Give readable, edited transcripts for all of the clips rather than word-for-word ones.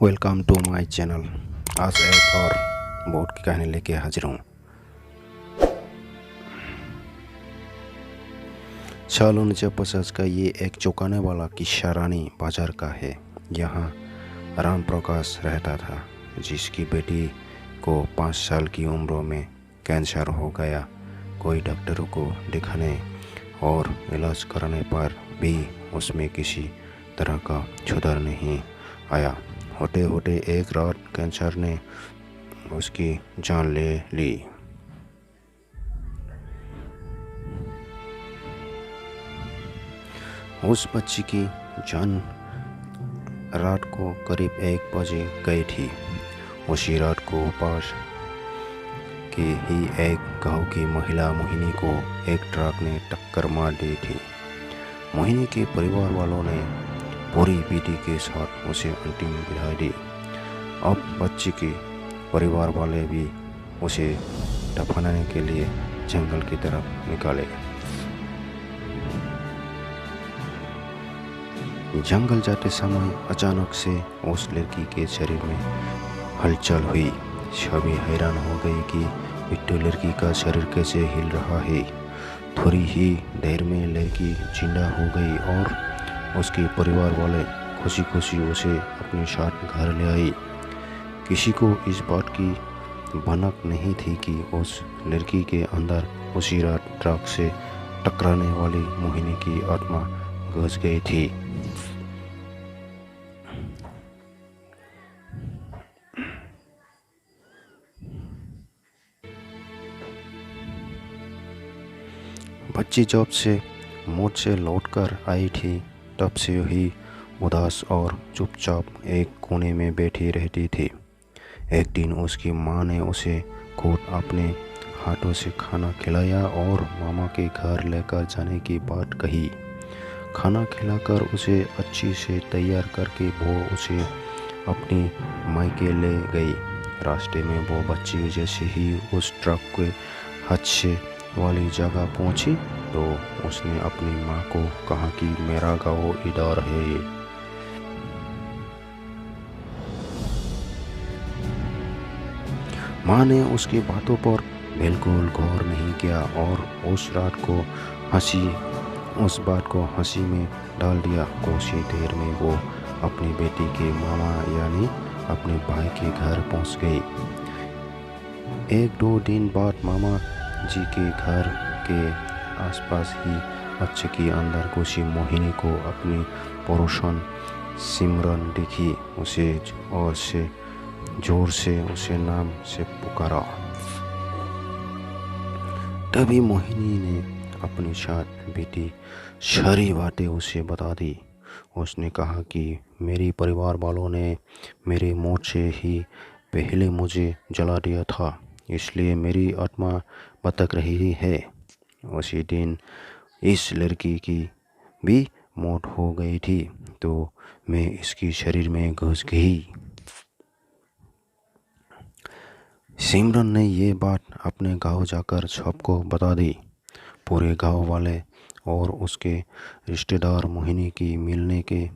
Welcome to my channel. आज एक और बोट की कहानी लेके हाजिर हूँ। साल 1950 का ये एक चौंकाने वाला किस्सा रानी बाजार का है। यहाँ राम प्रकाश रहता था, जिसकी बेटी को 5 साल की उम्र में कैंसर हो गया। कोई डॉक्टरों को दिखाने और इलाज कराने पर भी उसमें किसी तरह का सुधार नहीं आया। होते होते एक रात कैंसर ने उसकी जान ले ली। उस बच्ची की जान रात को करीब 1 बजे गई थी। उसी रात को पास की ही एक गांव की महिला मोहिनी को एक ट्रक ने टक्कर मार दी थी। मोहिनी के परिवार वालों ने पूरी विधि के साथ उसे अंतिम विदाई दी। अब बच्ची के परिवार वाले भी उसे दफनाने के लिए जंगल की तरफ निकाले। जंगल जाते समय अचानक से उस लड़की के शरीर में हलचल हुई। सभी हैरान हो गए कि बिट्टू लड़की का शरीर कैसे हिल रहा है। थोड़ी ही देर में लड़की जिंदा हो गई और उसके परिवार वाले खुशी खुशी उसे अपने साथ घर ले आई। किसी को इस बात की भनक नहीं थी कि उस लड़की के अंदर उसी रात ट्रक से टकराने वाली मोहिनी की आत्मा घुस गई थी। बच्ची जब से मौत से लौटकर आई थी, तब से ही उदास और चुपचाप एक कोने में बैठी रहती थी। एक दिन उसकी माँ ने उसे खुद अपने हाथों से खाना खिलाया और मामा के घर लेकर जाने की बात कही। खाना खिलाकर उसे अच्छी से तैयार करके वो उसे अपनी मायके ले गई। रास्ते में वो बच्ची जैसे ही उस ट्रक के हादसे वाली जगह पहुंची तो उसने अपनी माँ को कहा कि मेरा गाँव इधर है। माँ ने उसकी बातों पर बिल्कुल गौर नहीं किया और उस बात को हंसी में डाल दिया। कुछ ही देर में वो अपनी बेटी के मामा यानी अपने भाई के घर पहुंच गई। 1-2 दिन बाद मामा जी के घर के आसपास ही बच्चे के अंदर घुसी मोहिनी को अपनी पड़ोसन सिमरन दिखी। उसे और से जोर से उसे नाम से पुकारा। तभी मोहिनी ने अपनी साथ बीती सारी बातें उसे बता दी। उसने कहा कि मेरे परिवार वालों ने मेरे मौत से ही पहले मुझे जला दिया था, इसलिए मेरी आत्मा भटक रही है। उसी दिन इस लड़की की भी मौत हो गई थी, तो मैं इसके शरीर में घुस गई। सिमरन ने ये बात अपने गांव जाकर सबको बता दी। पूरे गांव वाले और उसके रिश्तेदार मोहिनी की मिलने के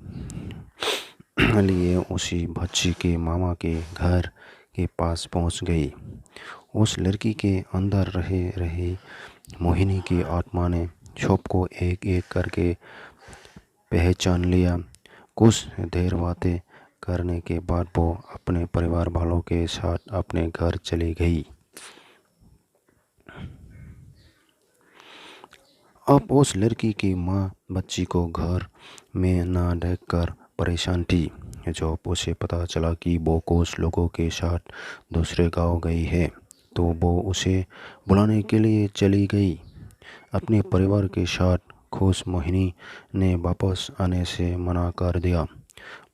लिए उसी बच्ची के मामा के घर के पास पहुंच गई। उस लड़की के अंदर रहे रहे मोहिनी की आत्मा ने सबको एक एक करके पहचान लिया। कुछ देर बातें करने के बाद वो अपने परिवार वालों के साथ अपने घर चली गई। अब उस लड़की की माँ बच्ची को घर में ना देखकर परेशान थी। जब उसे पता चला कि वो कुछ लोगों के साथ दूसरे गांव गई है, तो वो उसे बुलाने के लिए चली गई। अपने परिवार के साथ खुश मोहिनी ने वापस आने से मना कर दिया।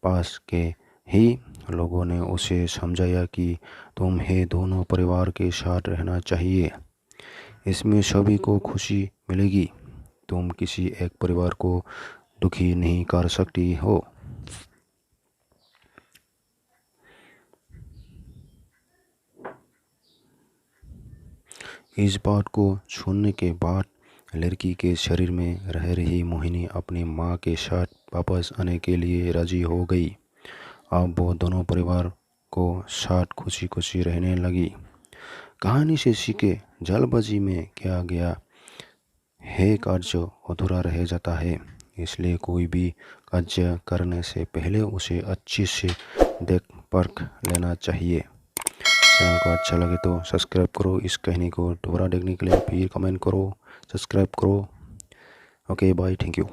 पास के ही लोगों ने उसे समझाया कि तुम्हें दोनों परिवार के साथ रहना चाहिए, इसमें सभी को खुशी मिलेगी। तुम किसी एक परिवार को दुखी नहीं कर सकती हो। इस बात को सुनने के बाद लड़की के शरीर में रह रही मोहिनी अपनी माँ के साथ वापस आने के लिए राजी हो गई। अब वो दोनों परिवार को साथ खुशी खुशी रहने लगी। कहानी से सीखे, जल्दबाजी में किया गया है कार्य अधूरा रह जाता है, इसलिए कोई भी कार्य करने से पहले उसे अच्छी से देख परख लेना चाहिए। चैनल को अच्छा लगे तो सब्सक्राइब करो, इस कहानी को दोबारा देखने के लिए फिर कमेंट करो, सब्सक्राइब करो। Okay bye, thank you.